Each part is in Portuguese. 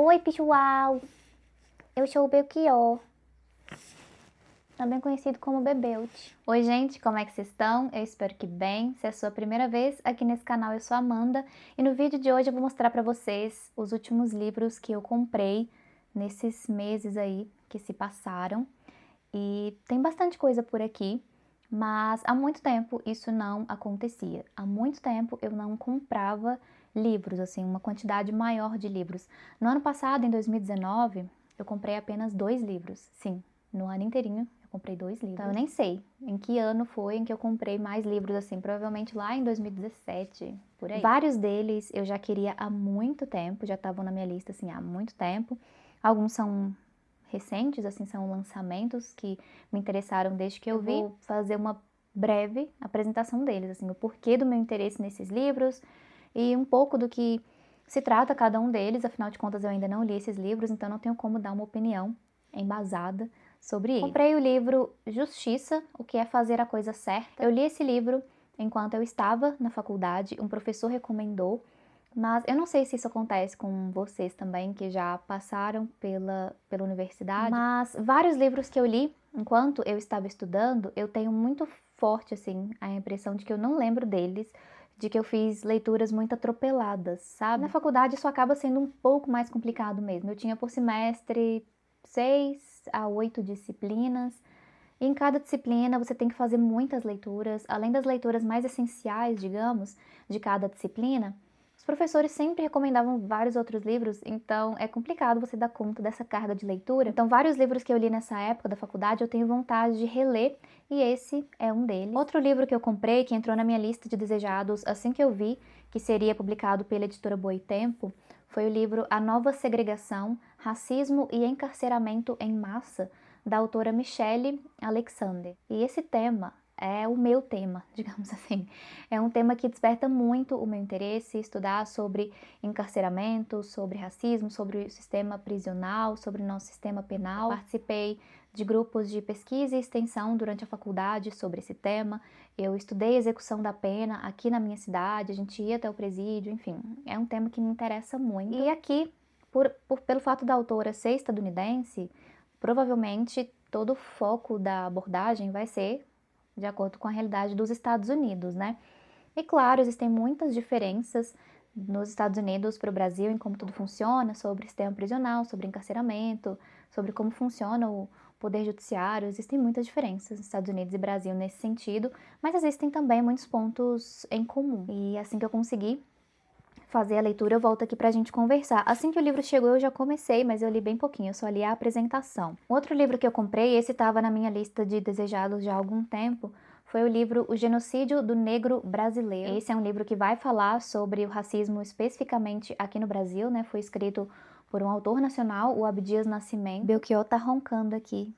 Oi, pessoal! Eu sou o Belchior, também conhecido como Bebelt. Oi, gente, como é que vocês estão? Eu espero que bem. Se é a sua primeira vez aqui nesse canal, eu sou a Amanda e no vídeo de hoje eu vou mostrar pra vocês os últimos livros que eu comprei nesses meses aí que se passaram. E tem bastante coisa por aqui, mas há muito tempo isso não acontecia. Há muito tempo eu não comprava livros, assim, uma quantidade maior de livros. No ano passado, em 2019, eu comprei apenas 2 livros. Sim, no ano inteirinho eu comprei 2 livros. Então eu nem sei em que ano foi em que eu comprei mais livros, assim, provavelmente lá em 2017, por aí. Vários deles eu já queria há muito tempo, já estavam na minha lista, assim, há muito tempo. Alguns são recentes, assim, são lançamentos que me interessaram desde que eu vi. Vou fazer uma breve apresentação deles, assim, o porquê do meu interesse nesses livros e um pouco do que se trata cada um deles. Afinal de contas, eu ainda não li esses livros, então não tenho como dar uma opinião embasada sobre ele. Comprei o livro Justiça, o que é fazer a coisa certa. Eu li esse livro enquanto eu estava na faculdade, um professor recomendou, mas eu não sei se isso acontece com vocês também, que já passaram pela universidade, mas vários livros que eu li enquanto eu estava estudando, eu tenho muito forte, assim, a impressão de que eu não lembro deles, de que eu fiz leituras muito atropeladas, sabe? Na faculdade isso acaba sendo um pouco mais complicado mesmo. Eu tinha por semestre 6 a 8 disciplinas, e em cada disciplina você tem que fazer muitas leituras, além das leituras mais essenciais, digamos, de cada disciplina. Os professores sempre recomendavam vários outros livros, então é complicado você dar conta dessa carga de leitura. Então, vários livros que eu li nessa época da faculdade eu tenho vontade de reler, e esse é um deles. Outro livro que eu comprei, que entrou na minha lista de desejados assim que eu vi que seria publicado pela editora Boitempo, foi o livro A Nova Segregação, Racismo e Encarceramento em Massa, da autora Michelle Alexander. E esse tema é o meu tema, digamos assim. É um tema que desperta muito o meu interesse, estudar sobre encarceramento, sobre racismo, sobre o sistema prisional, sobre o nosso sistema penal. Participei de grupos de pesquisa e extensão durante a faculdade sobre esse tema. Eu estudei execução da pena aqui na minha cidade, a gente ia até o presídio, enfim, é um tema que me interessa muito. E aqui, pelo fato da autora ser estadunidense, provavelmente todo o foco da abordagem vai ser de acordo com a realidade dos Estados Unidos, né? E claro, existem muitas diferenças nos Estados Unidos para o Brasil em como tudo funciona, sobre o sistema prisional, sobre encarceramento, sobre como funciona o poder judiciário. Existem muitas diferenças nos Estados Unidos e Brasil nesse sentido, mas existem também muitos pontos em comum. E assim que eu conseguir fazer a leitura, eu volto aqui pra gente conversar. Assim que o livro chegou, eu já comecei, mas eu li bem pouquinho, eu só li a apresentação. Outro livro que eu comprei, esse estava na minha lista de desejados já há algum tempo, foi o livro O Genocídio do Negro Brasileiro. Esse é um livro que vai falar sobre o racismo especificamente aqui no Brasil, né? Foi escrito por um autor nacional, o Abdias Nascimento. Belchior tá roncando aqui,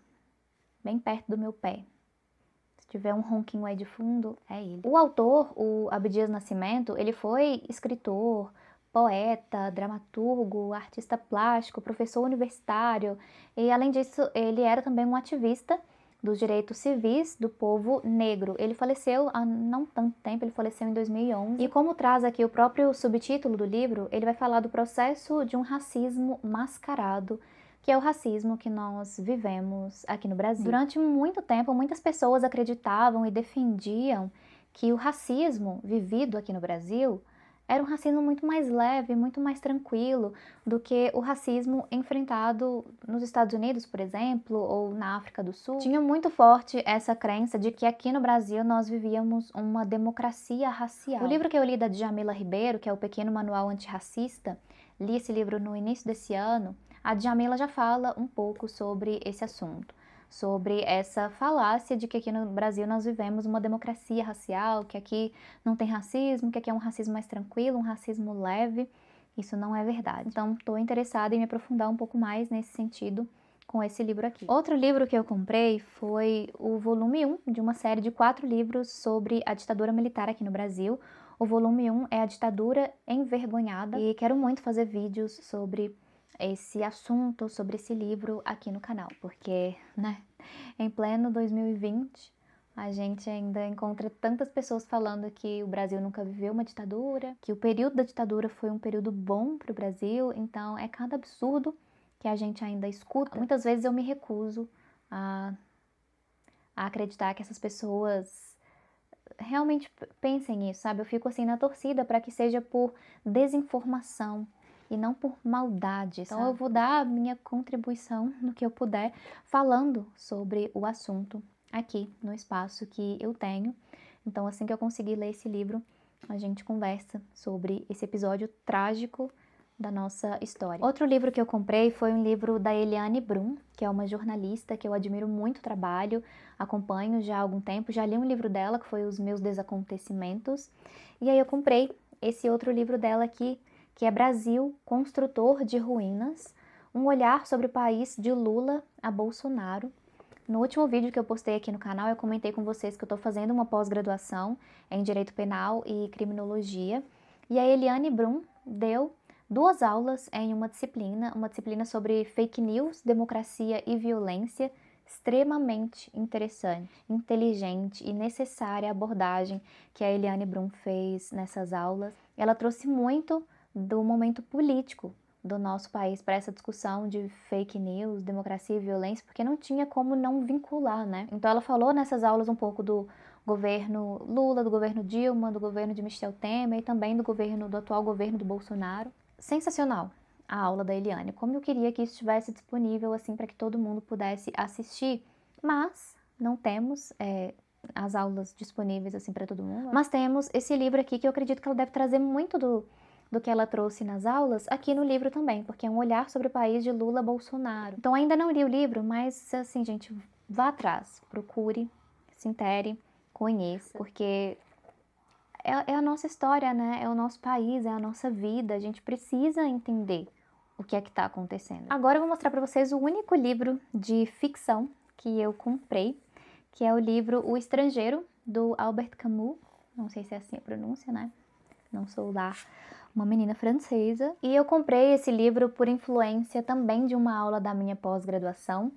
bem perto do meu pé. Se tiver um ronquinho aí de fundo, é ele. O autor, o Abdias Nascimento, ele foi escritor, poeta, dramaturgo, artista plástico, professor universitário e, além disso, ele era também um ativista dos direitos civis do povo negro. Ele faleceu há não tanto tempo, ele faleceu em 2011. E como traz aqui o próprio subtítulo do livro, ele vai falar do processo de um racismo mascarado, que é o racismo que nós vivemos aqui no Brasil. Durante muito tempo, muitas pessoas acreditavam e defendiam que o racismo vivido aqui no Brasil era um racismo muito mais leve, muito mais tranquilo do que o racismo enfrentado nos Estados Unidos, por exemplo, ou na África do Sul. Tinha muito forte essa crença de que aqui no Brasil nós vivíamos uma democracia racial. O livro que eu li da Djamila Ribeiro, que é o Pequeno Manual Antirracista, li esse livro no início desse ano. A Djamila já fala um pouco sobre esse assunto, sobre essa falácia de que aqui no Brasil nós vivemos uma democracia racial, que aqui não tem racismo, que aqui é um racismo mais tranquilo, um racismo leve. Isso não é verdade. Então, estou interessada em me aprofundar um pouco mais nesse sentido com esse livro aqui. Outro livro que eu comprei foi o volume 1 de uma série de 4 livros sobre a ditadura militar aqui no Brasil. O volume 1 é A Ditadura Envergonhada e quero muito fazer vídeos sobre esse assunto, sobre esse livro aqui no canal, porque, né, em pleno 2020, A gente ainda encontra tantas pessoas falando que o Brasil nunca viveu uma ditadura, que o período da ditadura foi um período bom para o Brasil, então é cada absurdo que a gente ainda escuta. Muitas vezes eu me recuso a acreditar que essas pessoas realmente pensem nisso, sabe? Eu fico assim na torcida para que seja por desinformação e não por maldade. Então eu vou dar a minha contribuição no que eu puder falando sobre o assunto aqui no espaço que eu tenho. Então assim que eu conseguir ler esse livro, a gente conversa sobre esse episódio trágico da nossa história. Outro livro que eu comprei foi um livro da Eliane Brum, que é uma jornalista que eu admiro muito o trabalho, acompanho já há algum tempo, já li um livro dela que foi Os Meus Desacontecimentos, e aí eu comprei esse outro livro dela aqui, que é Brasil, Construtor de Ruínas, um olhar sobre o país de Lula a Bolsonaro. No último vídeo que eu postei aqui no canal, eu comentei com vocês que eu estou fazendo uma pós-graduação em Direito Penal e Criminologia, e a Eliane Brum deu 2 aulas em uma disciplina sobre fake news, democracia e violência, extremamente interessante, inteligente e necessária a abordagem que a Eliane Brum fez nessas aulas. Ela trouxe muito do momento político do nosso país para essa discussão de fake news, democracia e violência, porque não tinha como não vincular, né? Então ela falou nessas aulas um pouco do governo Lula, do governo Dilma, do governo de Michel Temer e também do atual governo do Bolsonaro. Sensacional a aula da Eliane, como eu queria que isso estivesse disponível assim para que todo mundo pudesse assistir, mas não temos as aulas disponíveis assim para todo mundo, mas temos esse livro aqui que eu acredito que ela deve trazer muito do que ela trouxe nas aulas aqui no livro também, porque é um olhar sobre o país de Lula Bolsonaro. Então ainda não li o livro, mas assim, gente, vá atrás, procure, se intere, conheça, porque é a nossa história, né? É o nosso país, é a nossa vida. A gente precisa entender o que é que está acontecendo. Agora eu vou mostrar para vocês o único livro de ficção que eu comprei, que é o livro O Estrangeiro, do Albert Camus. Não sei se é assim a pronúncia, né? Não sou lá uma menina francesa. E eu comprei esse livro por influência também de uma aula da minha pós-graduação.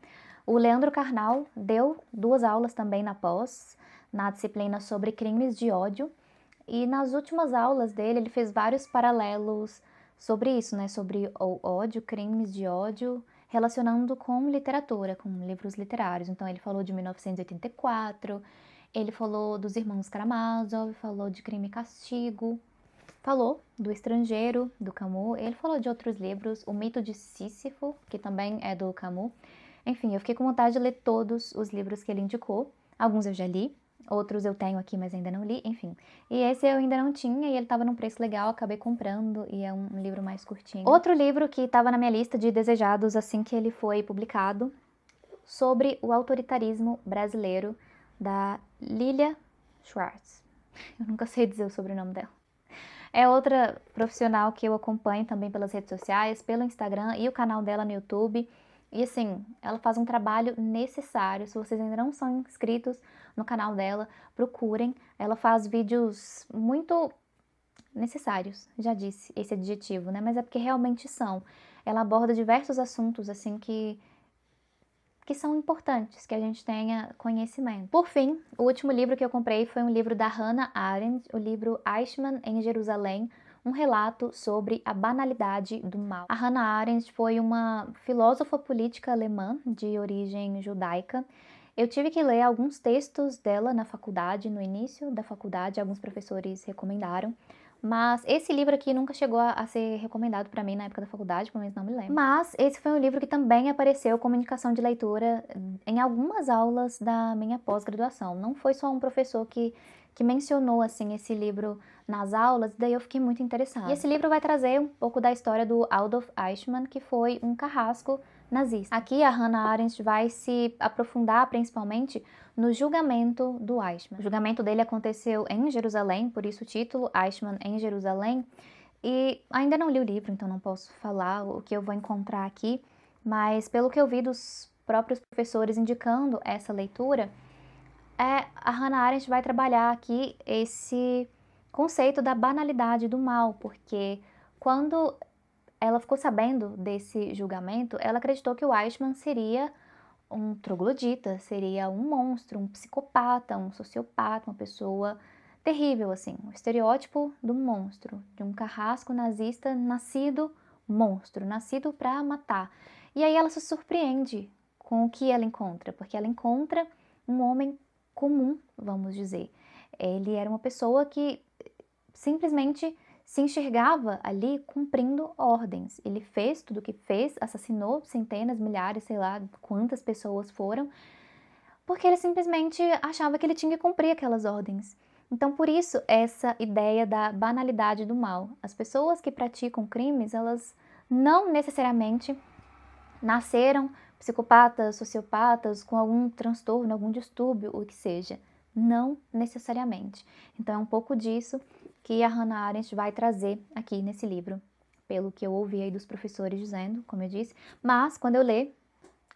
O Leandro Carnal deu 2 aulas também na pós, na disciplina sobre crimes de ódio. E nas últimas aulas dele, ele fez vários paralelos sobre isso, né? Sobre o ódio, crimes de ódio, relacionando com literatura, com livros literários. Então, ele falou de 1984, ele falou dos Irmãos Karamazov, falou de Crime e Castigo, falou do Estrangeiro, do Camus, ele falou de outros livros, O Mito de Sísifo, que também é do Camus. Enfim, eu fiquei com vontade de ler todos os livros que ele indicou. Alguns eu já li, outros eu tenho aqui, mas ainda não li, enfim. E esse eu ainda não tinha e ele estava num preço legal, acabei comprando e é um livro mais curtinho. Outro livro que estava na minha lista de desejados assim que ele foi publicado, sobre o autoritarismo brasileiro, da Lilia Schwartz. Eu nunca sei dizer o sobrenome dela. É outra profissional que eu acompanho também pelas redes sociais, pelo Instagram e o canal dela no YouTube. E assim, ela faz um trabalho necessário. Se vocês ainda não são inscritos no canal dela, procurem. Ela faz vídeos muito necessários, já disse esse adjetivo, né? Mas é porque realmente são. Ela aborda diversos assuntos assim que são importantes, que a gente tenha conhecimento. Por fim, o último livro que eu comprei foi um livro da Hannah Arendt, o livro Eichmann em Jerusalém, um relato sobre a banalidade do mal. A Hannah Arendt foi uma filósofa política alemã de origem judaica. Eu tive que ler alguns textos dela na faculdade, no início da faculdade, alguns professores recomendaram. Mas esse livro aqui nunca chegou a ser recomendado para mim na época da faculdade, pelo menos não me lembro. Mas esse foi um livro que também apareceu como indicação de leitura em algumas aulas da minha pós-graduação. Não foi só um professor que mencionou assim esse livro nas aulas, daí eu fiquei muito interessada. E esse livro vai trazer um pouco da história do Adolf Eichmann, que foi um carrasco nazista. Aqui a Hannah Arendt vai se aprofundar principalmente no julgamento do Eichmann. O julgamento dele aconteceu em Jerusalém, por isso o título, Eichmann em Jerusalém. E ainda não li o livro, então não posso falar o que eu vou encontrar aqui, mas pelo que eu vi dos próprios professores indicando essa leitura, a Hannah Arendt vai trabalhar aqui esse conceito da banalidade do mal, porque quando ela ficou sabendo desse julgamento, ela acreditou que o Eichmann seria um troglodita, seria um monstro, um psicopata, um sociopata, uma pessoa terrível, assim, o estereótipo do monstro, de um carrasco nazista nascido monstro, nascido para matar. E aí ela se surpreende com o que ela encontra, porque ela encontra um homem comum, vamos dizer. Ele era uma pessoa que simplesmente se enxergava ali cumprindo ordens. Ele fez tudo o que fez, assassinou centenas, milhares, sei lá quantas pessoas foram, porque ele simplesmente achava que ele tinha que cumprir aquelas ordens. Então, por isso, essa ideia da banalidade do mal. As pessoas que praticam crimes, elas não necessariamente nasceram psicopatas, sociopatas, com algum transtorno, algum distúrbio, o que seja. Não necessariamente. Então, é um pouco disso que a Hannah Arendt vai trazer aqui nesse livro, pelo que eu ouvi aí dos professores dizendo, como eu disse. Mas, quando eu ler,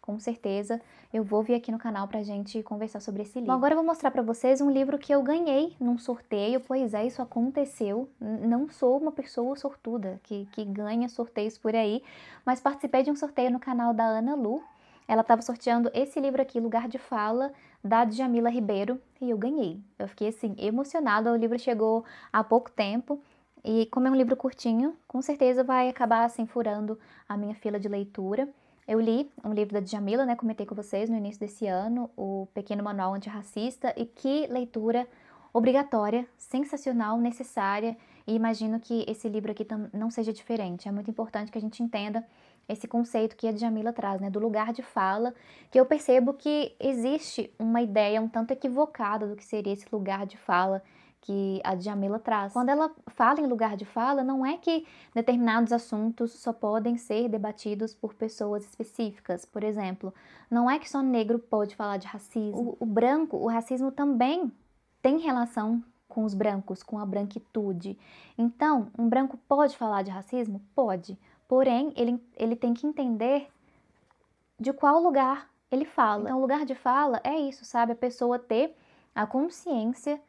com certeza, eu vou vir aqui no canal pra gente conversar sobre esse livro. Bom, agora eu vou mostrar pra vocês um livro que eu ganhei num sorteio, pois é, isso aconteceu. Não sou uma pessoa sortuda que ganha sorteios por aí, mas participei de um sorteio no canal da Ana Lu. Ela estava sorteando esse livro aqui, Lugar de Fala, da Djamila Ribeiro, e eu ganhei. Eu fiquei, assim, emocionada, o livro chegou há pouco tempo, e como é um livro curtinho, com certeza vai acabar, assim, furando a minha fila de leitura. Eu li um livro da Djamila, né, comentei com vocês no início desse ano, o Pequeno Manual Antirracista, e que leitura obrigatória, sensacional, necessária, e imagino que esse livro aqui não seja diferente. É muito importante que a gente entenda esse conceito que a Djamila traz, né, do lugar de fala, que eu percebo que existe uma ideia um tanto equivocada do que seria esse lugar de fala que a Djamila traz. Quando ela fala em lugar de fala, não é que determinados assuntos só podem ser debatidos por pessoas específicas. Por exemplo, não é que só negro pode falar de racismo. O branco, o racismo também tem relação com os brancos, com a branquitude. Então, um branco pode falar de racismo? Pode. Porém, ele tem que entender de qual lugar ele fala. Então, o lugar de fala é isso, sabe? A pessoa ter a consciência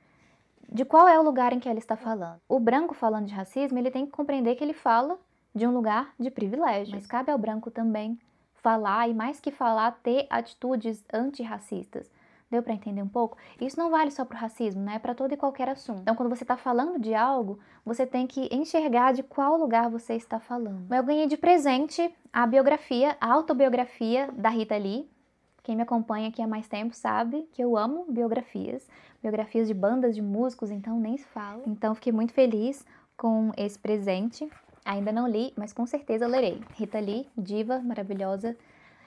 de qual é o lugar em que ela está falando. O branco falando de racismo, ele tem que compreender que ele fala de um lugar de privilégio. Mas cabe ao branco também falar, e mais que falar, ter atitudes antirracistas. Deu para entender um pouco? Isso não vale só para o racismo, né? É para todo e qualquer assunto. Então, quando você está falando de algo, você tem que enxergar de qual lugar você está falando. Eu ganhei de presente a biografia, a autobiografia da Rita Lee. Quem me acompanha aqui há mais tempo sabe que eu amo biografias de bandas de músicos, então nem se fala. Então, fiquei muito feliz com esse presente. Ainda não li, mas com certeza lerei. Rita Lee, diva maravilhosa.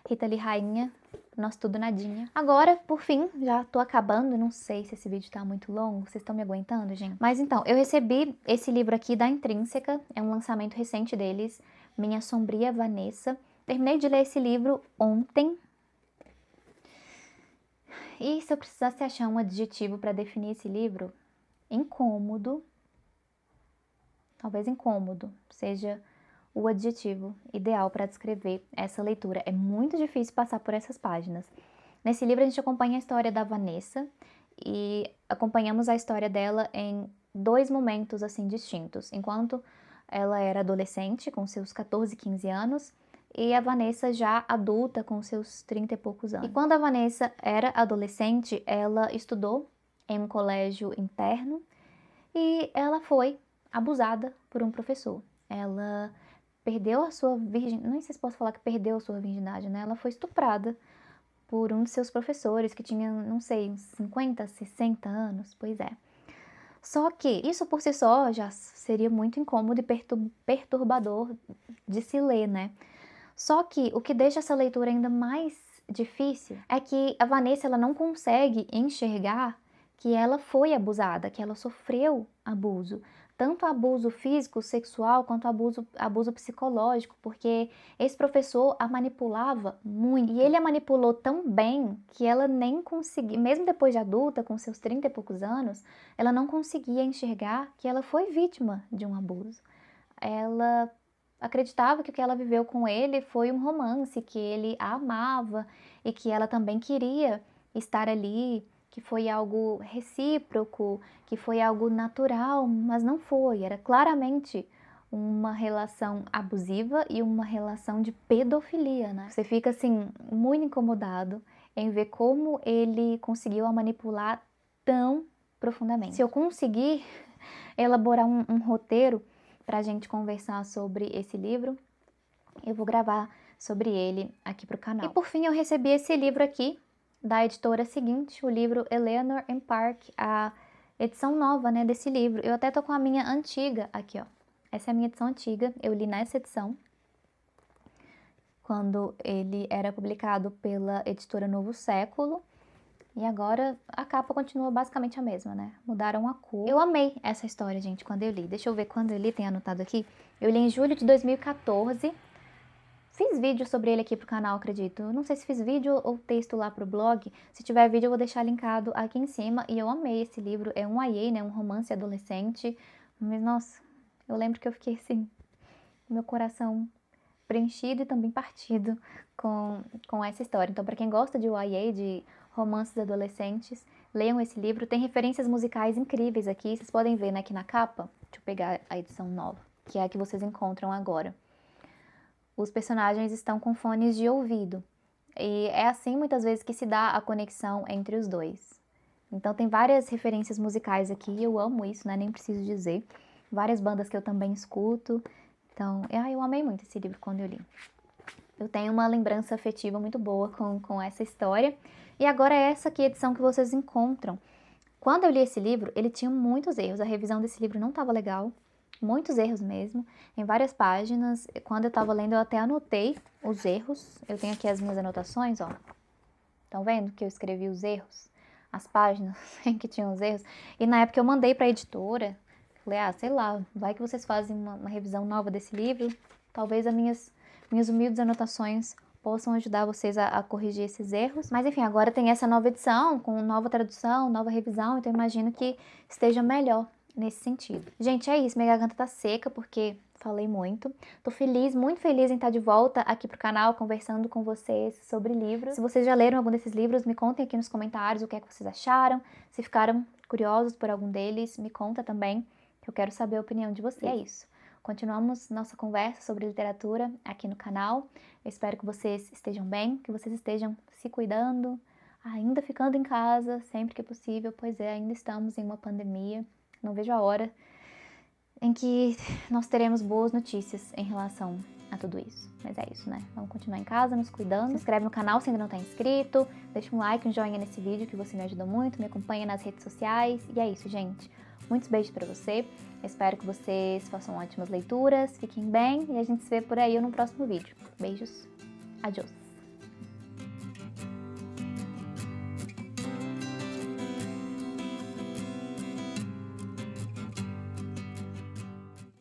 Rita Lee, rainha. Nosso tudo nadinha. Agora, por fim, já tô acabando, não sei se esse vídeo tá muito longo, vocês estão me aguentando, gente? Mas então, eu recebi esse livro aqui da Intrínseca, é um lançamento recente deles, Minha Sombria Vanessa. Terminei de ler esse livro ontem. E se eu precisasse achar um adjetivo para definir esse livro? Incômodo. Talvez incômodo seja o adjetivo ideal para descrever essa leitura. É muito difícil passar por essas páginas. Nesse livro a gente acompanha a história da Vanessa e acompanhamos a história dela em dois momentos assim distintos. Enquanto ela era adolescente, com seus 14, 15 anos, e a Vanessa já adulta, com seus 30 e poucos anos. E quando a Vanessa era adolescente, ela estudou em um colégio interno e ela foi abusada por um professor. Ela perdeu a sua virgindade, não sei se posso falar que perdeu a sua virgindade, né? Ela foi estuprada por um de seus professores que tinha, não sei, 50, 60 anos, pois é. Só que isso por si só já seria muito incômodo e perturbador de se ler, né? Só que o que deixa essa leitura ainda mais difícil é que a Vanessa ela não consegue enxergar que ela foi abusada, que ela sofreu abuso. Tanto abuso físico, sexual, quanto abuso psicológico, porque esse professor a manipulava muito. E ele a manipulou tão bem que ela nem conseguia, mesmo depois de adulta, com seus 30 e poucos anos, ela não conseguia enxergar que ela foi vítima de um abuso. Ela acreditava que o que ela viveu com ele foi um romance, que ele a amava e que ela também queria estar ali, que foi algo recíproco, que foi algo natural, mas não foi, era claramente uma relação abusiva e uma relação de pedofilia, né? Você fica, assim, muito incomodado em ver como ele conseguiu a manipular tão profundamente. Se eu conseguir elaborar um roteiro pra gente conversar sobre esse livro, eu vou gravar sobre ele aqui pro canal. E por fim, eu recebi esse livro aqui, da editora seguinte, o livro Eleanor and Park, a edição nova, né, desse livro. Eu até tô com a minha antiga aqui, ó. Essa é a minha edição antiga, eu li nessa edição, quando ele era publicado pela editora Novo Século. E agora a capa continua basicamente a mesma, né? Mudaram a cor. Eu amei essa história, gente, quando eu li. Deixa eu ver quando eu li, tem anotado aqui. Eu li em julho de 2014. Fiz vídeo sobre ele aqui pro canal, acredito. Não sei se fiz vídeo ou texto lá pro blog. Se tiver vídeo, eu vou deixar linkado aqui em cima. E eu amei esse livro. É um YA, né? Um romance adolescente. Mas, nossa, eu lembro que eu fiquei assim, meu coração preenchido e também partido com essa história. Então, para quem gosta de YA, de romances adolescentes, leiam esse livro. Tem referências musicais incríveis aqui. Vocês podem ver, né, aqui na capa. Deixa eu pegar a edição nova, que é a que vocês encontram agora. Os personagens estão com fones de ouvido. E é assim, muitas vezes, que se dá a conexão entre os dois. Então, tem várias referências musicais aqui. Eu amo isso, né? Nem preciso dizer. Várias bandas que eu também escuto. Então, eu amei muito esse livro quando eu li. Eu tenho uma lembrança afetiva muito boa com essa história. E agora é essa aqui a edição que vocês encontram. Quando eu li esse livro, ele tinha muitos erros. A revisão desse livro não estava legal. Muitos erros mesmo, em várias páginas. Quando eu estava lendo, eu até anotei os erros. Eu tenho aqui as minhas anotações, ó. Estão vendo que eu escrevi os erros? As páginas em que tinham os erros. E na época eu mandei para a editora. Falei, sei lá, vai que vocês fazem uma revisão nova desse livro. Talvez as minhas humildes anotações possam ajudar vocês a corrigir esses erros. Mas enfim, agora tem essa nova edição, com nova tradução, nova revisão, então eu imagino que esteja melhor nesse sentido. Gente, é isso, minha garganta tá seca porque falei muito. Tô feliz, muito feliz em estar de volta aqui pro canal, conversando com vocês sobre livros. Se vocês já leram algum desses livros, me contem aqui nos comentários o que é que vocês acharam. Se ficaram curiosos por algum deles, me conta também, que eu quero saber a opinião de vocês. E é isso. Continuamos nossa conversa sobre literatura aqui no canal. Eu espero que vocês estejam bem, que vocês estejam se cuidando, ainda ficando em casa sempre que possível, pois ainda estamos em uma pandemia. Não vejo a hora em que nós teremos boas notícias em relação a tudo isso. Mas é isso, né? Vamos continuar em casa, nos cuidando. Se inscreve no canal se ainda não está inscrito. Deixa um like, um joinha nesse vídeo que você me ajuda muito. Me acompanha nas redes sociais. E é isso, gente. Muitos beijos pra você. Espero que vocês façam ótimas leituras. Fiquem bem e a gente se vê por aí no próximo vídeo. Beijos. Adiós.